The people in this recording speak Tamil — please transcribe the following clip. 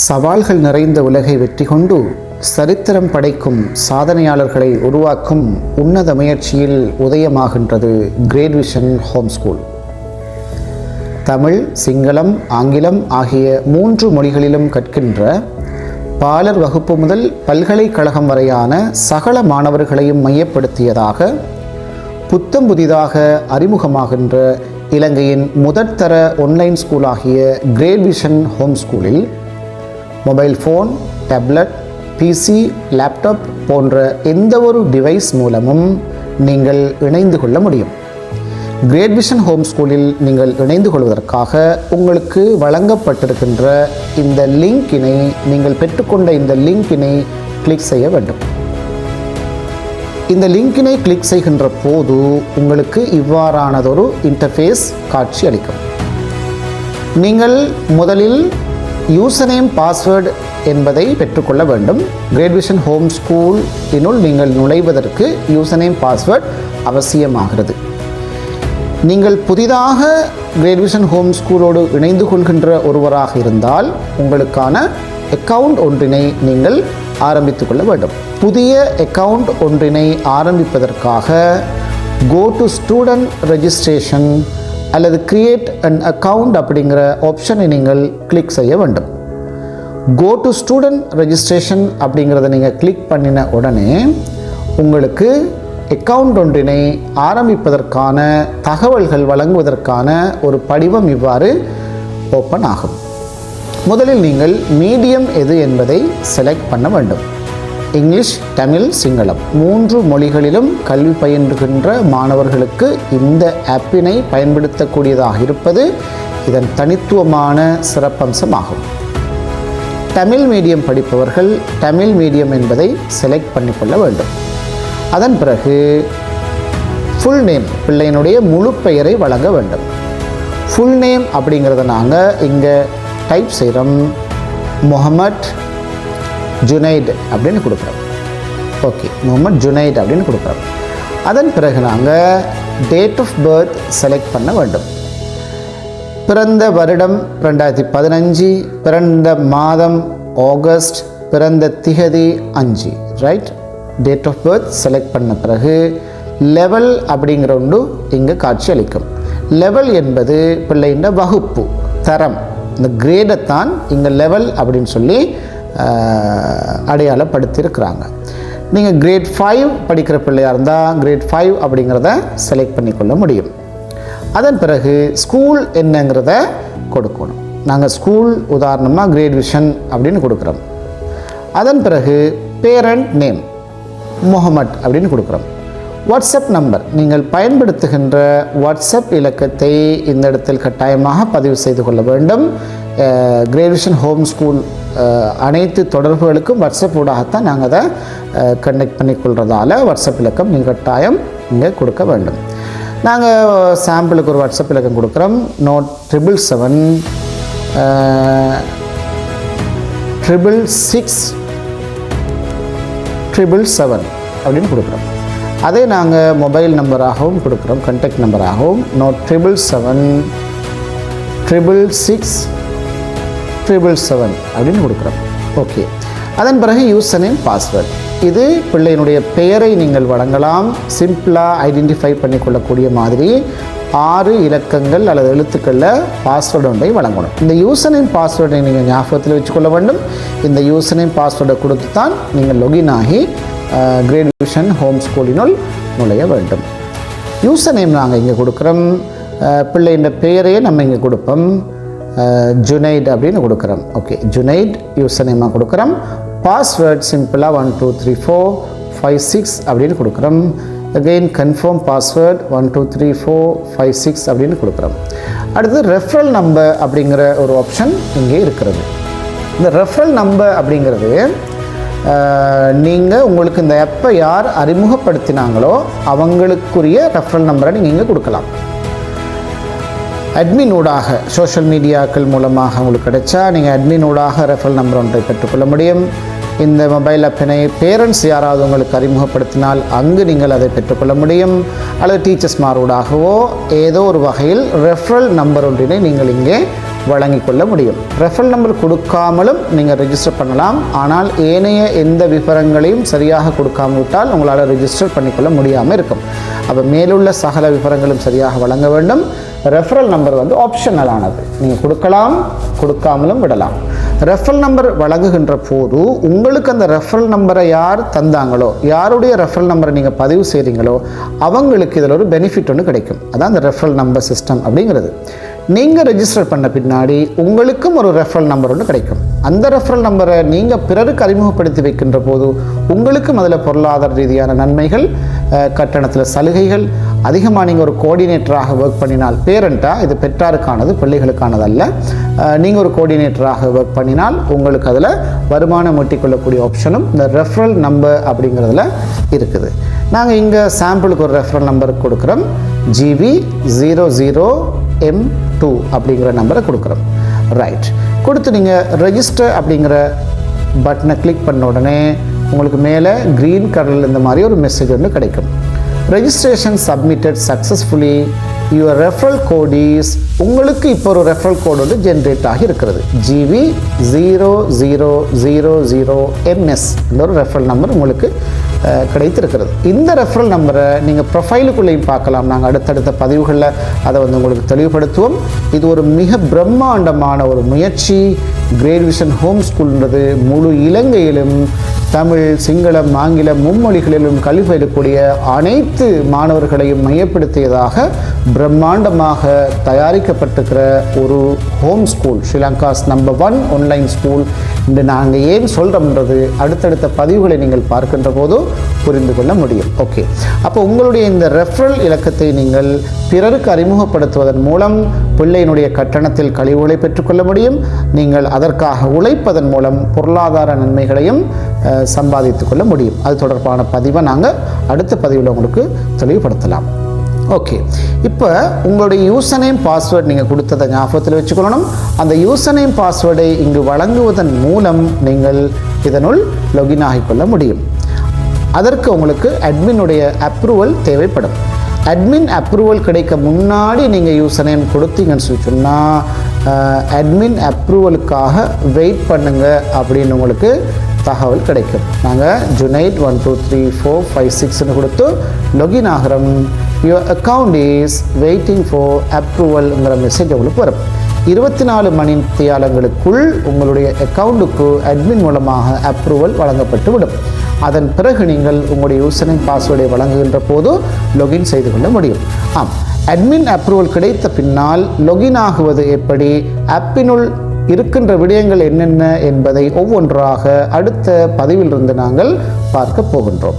சவால்கள் நிறைந்த உலகை வெற்றி கொண்டு சரித்திரம் படைக்கும் சாதனையாளர்களை உருவாக்கும் உன்னத முயற்சியில் உதயமாகின்றது great vision home school. Tamil, Sinhala, ஆங்கிலம் ஆகிய 3 மொழிகளிலும் கற்கின்ற பாலர் வகுப்பு முதல் பல்கலைக்கழகம் வரையான சகல மாணவர்களையும் மையப்படுத்தியதாக புத்தம் புதிதாக அறிமுகமாகின்ற இலங்கையின் முதற்தர ஒன்லைன் ஸ்கூலாகிய கிரேட் விஷன் ஹோம் ஸ்கூலில் mobile phone, tablet, PC, laptop போன்ற எந்த ஒரு டிவைஸ் மூலமும் நீங்கள் இணைந்து கொள்ள முடியும். கிரேட் விஷன் ஹோம் ஸ்கூலில் நீங்கள் இணைந்து கொள்வதற்காக உங்களுக்கு வழங்கப்பட்டிருக்கின்ற இந்த லிங்கினை, நீங்கள் பெற்றுக்கொண்ட இந்த லிங்கினை கிளிக் செய்ய வேண்டும். இந்த லிங்கினை கிளிக் செய்கின்ற போது உங்களுக்கு இவ்வாறானதொரு இன்டர்ஃபேஸ் காட்சி அளிக்கும். நீங்கள் முதலில் யூசர் நேம், பாஸ்வேர்டு என்பதை பெற்றுக்கொள்ள வேண்டும். கிரேட் விஷன் ஹோம் ஸ்கூல் இனுள் நீங்கள் நுழைவதற்கு யூசர் நேம், பாஸ்வேர்டு அவசியமாகிறது. நீங்கள் புதிதாக கிரேட் விஷன் ஹோம் ஸ்கூலோடு இணைந்து கொள்கின்ற ஒருவராக இருந்தால் உங்களுக்கான அக்கவுண்ட் ஒன்றினை நீங்கள் ஆரம்பித்துக் கொள்ள வேண்டும். புதிய அக்கவுண்ட் ஒன்றினை ஆரம்பிப்பதற்காக கோ டு ஸ்டூடெண்ட் ரெஜிஸ்ட்ரேஷன் அல்லது கிரியேட் அன் அக்கவுண்ட் அப்படிங்கிற ஆப்ஷனை நீங்கள் கிளிக் செய்ய வேண்டும். கோ டு ஸ்டூடெண்ட் ரெஜிஸ்ட்ரேஷன் அப்படிங்கிறத நீங்கள் கிளிக் பண்ணின உடனே உங்களுக்கு அக்கவுண்ட் ஒன்றினை ஆரம்பிப்பதற்கான தகவல்கள் வழங்குவதற்கான ஒரு படிவம் இவ்வாறு ஓப்பன் ஆகும். முதலில் நீங்கள் மீடியம் எது என்பதை செலக்ட் பண்ண வேண்டும். இங்கிலீஷ், தமிழ், சிங்களம் 3 மொழிகளிலும் கல்வி பயின்றுகின்ற மாணவர்களுக்கு இந்த ஆப்பினை பயன்படுத்தக்கூடியதாக இருப்பது இதன் தனித்துவமான சிறப்பம்சமாகும். தமிழ் மீடியம் படிப்பவர்கள் தமிழ் மீடியம் என்பதை செலக்ட் பண்ணிக்கொள்ள வேண்டும். அதன் பிறகு ஃபுல் நேம், பிள்ளையினுடைய முழு பெயரை வழங்க வேண்டும். ஃபுல் நேம் அப்படிங்கிறத நாங்கள் இங்கே டைப் செய்கிறோம். முகமட் ஜுனைட் அப்படின்னு கொடுக்குறோம். ஓகே, முகமட் ஜுனைட் அப்படின்னு கொடுக்குறோம். அதன் பிறகு நாங்கள் டேட் ஆஃப் பர்த் செலக்ட் பண்ண வேண்டும். பிறந்த வருடம் 2015, பிறந்த மாதம் ஆகஸ்ட், பிறந்த திகதி 5, right. Date of birth select பண்ண பிறகு லெவல் அப்படிங்கிற ஒன்று இங்கே காட்சி அளிக்கும். லெவல் என்பது பிள்ளைன்ற வகுப்பு, தரம். இந்த கிரேடைத்தான் இங்கே லெவல் அப்படின்னு சொல்லி அடையாளப்படுத்தியிருக்கிறாங்க. நீங்கள் கிரேட் 5 படிக்கிற பிள்ளையாக இருந்தால் கிரேட் 5 அப்படிங்கிறத செலக்ட் பண்ணிக்கொள்ள முடியும். அதன் பிறகு ஸ்கூல் என்னங்கிறத கொடுக்கணும். நாங்கள் ஸ்கூல் உதாரணமாக கிரேட் விஷன் அப்படின்னு கொடுக்குறோம். அதன் பிறகு பேரண்ட் நேம் முகமட் அப்படின்னு கொடுக்குறோம். வாட்ஸ்அப் நம்பர், நீங்கள் பயன்படுத்துகின்ற வாட்ஸ்அப் இலக்கத்தை இந்த இடத்தில் கட்டாயமாக பதிவு செய்து கொள்ள வேண்டும். கிரேட் விஷன் ஹோம் ஸ்கூல் அனைத்து தொடர்புகளுக்கும் வாட்ஸ்அப் ஊடாகத்தான் நாங்கள் அதை கனெக்ட் பண்ணிக்கொள்கிறதால வாட்ஸ்அப் இலக்கம் நீங்கள் கட்டாயம் இங்கே கொடுக்க வேண்டும். நாங்கள் சாம்பிளுக்கு ஒரு வாட்ஸ்அப் இலக்கம் கொடுக்குறோம். நோட் 777-666-777 அப்படின்னு கொடுக்குறோம். அதே நாங்கள் மொபைல் நம்பராகவும் கொடுக்குறோம், கான்டாக்ட் நம்பராகவும். நோட் 777-666-777 அப்படின்னு கொடுக்குறோம். ஓகே, அதன் பிறகு யூசர் நேம், பாஸ்வேர்டு. இது பிள்ளையினுடைய பெயரை நீங்கள் வழங்கலாம். சிம்பிளாக ஐடென்டிஃபை பண்ணிக்கொள்ளக்கூடிய மாதிரி 6 இலக்கங்கள் அல்லது எழுத்துக்களில் பாஸ்வேர்டு ஒன்றை வழங்கணும். இந்த யூசர் நேம், பாஸ்வேர்டை நீங்கள் ஞாபகத்தில் வச்சுக்கொள்ள வேண்டும். இந்த யூசர் நேம், பாஸ்வேர்டை கொடுத்து தான் நீங்கள் லொகின் ஆகி கிரேட் விஷன் ஹோம் ஸ்கூலினுள் நுழைய வேண்டும். யூசர் நேம் நாங்கள் இங்கே கொடுக்குறோம். பிள்ளையின் பெயரையே நம்ம இங்கே கொடுப்போம். ஜுனைட் அப்படின்னு கொடுக்குறோம். ஓகே, ஜுனைட் யூசர் நேமாக கொடுக்குறோம். பாஸ்வேர்ட் சிம்பிளாக 123456 அப்படின்னு கொடுக்குறோம். அகெயின் கன்ஃபார்ம் பாஸ்வேர்ட் 123456 அப்படின்னு கொடுக்குறோம். அடுத்து ரெஃபரல் நம்பர் அப்படிங்கிற ஒரு ஆப்ஷன் இங்கே இருக்கிறது. இந்த ரெஃபரல் நம்பர் அப்படிங்கிறது நீங்கள் உங்களுக்கு இந்த ஆப்பை யார் அறிமுகப்படுத்தினாங்களோ அவங்களுக்குரிய ரெஃபரல் நம்பரை நீங்கள் இங்கே கொடுக்கலாம். அட்மின் ஊடாக சோஷியல் மீடியாக்கள் மூலமாக உங்களுக்கு கிடைச்சா நீங்கள் அட்மின் ஊடாக ரெஃபரல் நம்பர் ஒன்றை பெற்றுக்கொள்ள முடியும். இந்த மொபைல் ஆப்பினை பேரண்ட்ஸ் யாராவது உங்களுக்கு அறிமுகப்படுத்தினால் அங்கு நீங்கள் அதை பெற்றுக்கொள்ள முடியும். அல்லது டீச்சர்ஸ் மாரோடாகவோ ஏதோ ஒரு வகையில் ரெஃபரல் நம்பர் ஒன்றினை நீங்கள் இங்கே வழங்கிக் கொள்ள முடியும். ரெஃபரல் நம்பர் கொடுக்காமலும் நீங்கள் ரெஜிஸ்டர் பண்ணலாம். ஆனால் ஏனைய எந்த விவரங்களையும் சரியாக கொடுக்காமல் விட்டால் உங்களால் ரெஜிஸ்டர் பண்ணிக்கொள்ள முடியாமல் இருக்கும். அப்போ மேலுள்ள சகல விவரங்களும் சரியாக வழங்க வேண்டும். ரெஃபரல் நம்பர் ஆப்ஷனலானது, நீங்கள் கொடுக்கலாம், கொடுக்காமலும் விடலாம். ரெஃபரல் நம்பர் வழங்குகின்ற போது உங்களுக்கு அந்த ரெஃபரல் நம்பரை யார் தந்தாங்களோ, யாருடைய ரெஃபரல் நம்பரை நீங்கள் பதிவு செய்கிறீங்களோ அவங்களுக்கு இதில் ஒரு பெனிஃபிட் ஒன்று கிடைக்கும். அதான் அந்த ரெஃபரல் நம்பர் சிஸ்டம் அப்படிங்கிறது. நீங்கள் ரெஜிஸ்டர் பண்ண பின்னாடி உங்களுக்கும் ஒரு ரெஃபரல் நம்பர் ஒன்று கிடைக்கும். அந்த ரெஃபரல் நம்பரை நீங்கள் பிறருக்கு அறிமுகப்படுத்தி வைக்கின்ற போது உங்களுக்கும் அதில் பொருளாதார ரீதியான நன்மைகள், கட்டணத்தில் சலுகைகள், அதிகமாக நீங்கள் ஒரு கோஆர்டினேட்டராக ஒர்க் பண்ணினால், பேரண்ட்டாக, இது பெற்றாருக்கானது பிள்ளைகளுக்கானது அல்ல, நீங்கள் ஒரு கோஆர்டினேட்டராக ஒர்க் பண்ணினால் உங்களுக்கு அதில் வருமானம் ஈட்டிக்கொள்ளக்கூடிய ஆப்ஷனும் இந்த ரெஃபரல் நம்பர் அப்படிங்கிறதுல இருக்குது. நாங்கள் இங்கே சாம்பிளுக்கு ஒரு ரெஃபரல் நம்பர் கொடுக்குறோம். GB00M2 அப்படிங்கிற நம்பரை கொடுக்குறோம். ரைட், கொடுத்து நீங்கள் ரெஜிஸ்டர் அப்படிங்கிற பட்டனை கிளிக் பண்ண உடனே உங்களுக்கு மேலே க்ரீன் கலரில் இந்த மாதிரி ஒரு மெசேஜ் ஒன்று கிடைக்கும். Registration submitted successfully, your referral code is, உங்களுக்கு இப்போ ஒரு ரெஃபரல் கோட் வந்து ஜென்ரேட் ஆகி இருக்கிறது. GB0000MS ஒரு ரெஃபரல் நம்பர் உங்களுக்கு கிடைத்திருக்கிறது. இந்த ரெஃபரல் நம்பரை நீங்கள் ப்ரொஃபைலுக்குள்ளேயும் பார்க்கலாம். நாங்கள் அடுத்தடுத்த பதிவுகளில் அதை உங்களுக்கு தெளிவுபடுத்துவோம். இது ஒரு மிக பிரம்மாண்டமான ஒரு முயற்சி. கிரேட் விஷன் ஹோம் ஸ்கூல்ன்றது முழு இலங்கையிலும் தமிழ், சிங்களம், ஆங்கிலம் மும்மொழிகளிலும் கல்வி பயிலக்கூடிய அனைத்து மாணவர்களையும் மையப்படுத்தியதாக பிரம்மாண்டமாக தயாரிக்கப்பட்டிருக்கிற ஒரு home school, Sri Lanka's number 1 online school. இன்று நாங்கள் ஏன் சொல்கிறோம்ன்றது அடுத்தடுத்த பதிவுகளை நீங்கள் பார்க்கின்ற போது புரிந்து கொள்ள முடியும். ஓகே, அப்போ உங்களுடைய இந்த ரெஃபரல் இலக்கத்தை நீங்கள் பிறருக்கு அறிமுகப்படுத்துவதன் மூலம் பிள்ளையினுடைய கட்டணத்தில் கழிவுகளை பெற்றுக்கொள்ள முடியும். நீங்கள் அதற்காக உழைப்பதன் மூலம் பொருளாதார நன்மைகளையும் சம்பாதித்துக் கொள்ள முடியும். அது தொடர்பான பதிவை நாங்கள் அடுத்த பதிவில் உங்களுக்கு தெளிவுபடுத்தலாம். ஓகே, இப்போ உங்களுடைய யூசர் நேம் பாஸ்வேர்டு நீங்கள் கொடுத்ததை ஞாபகத்தில் வச்சுக்கொள்ளணும். அந்த யூசர் நேம் பாஸ்வேர்டை இங்கு வழங்குவதன் மூலம் நீங்கள் இதனுள் லாகின் ஆகிக்கொள்ள முடியும். அதற்கு உங்களுக்கு அட்மினுடைய அப்ரூவல் தேவைப்படும். அட்மின் அப்ரூவல் கிடைக்க முன்னாடி நீங்கள் யூசர் நேம் கொடுத்தீங்கன்னு சொல்லி சொன்னால் அட்மின் அப்ரூவலுக்காக வெயிட் பண்ணுங்க அப்படின்னு உங்களுக்கு தகவல் கிடைக்கும். நாங்கள் ஜுனைட் 1 2 3 4 5 6ன்னு கொடுத்து லாகின் ஆகிறோம். Your account is waiting for அப்ரூவல்ங்கிற மெசேஜ் உங்களுக்கு வரும். 24 மணி நேரங்களுக்குள் உங்களுடைய அக்கௌண்ட்டுக்கு அட்மின் மூலமாக அப்ரூவல் வழங்கப்பட்டு விடும். அதன் பிறகு நீங்கள் உங்களுடைய யூசர் நேம் பாஸ்வேர்டை வழங்குகின்ற போது லாகின் செய்து கொள்ள முடியும். அட்மின் அப்ரூவல் கிடைத்த பின்னால் லாகின் ஆகுவது எப்படி, ஆப்பினுள் இருக்கின்ற விடயங்கள் என்னென்ன என்பதை ஒவ்வொன்றாக அடுத்த பதிவிலிருந்து நாங்கள் பார்க்க போகின்றோம்.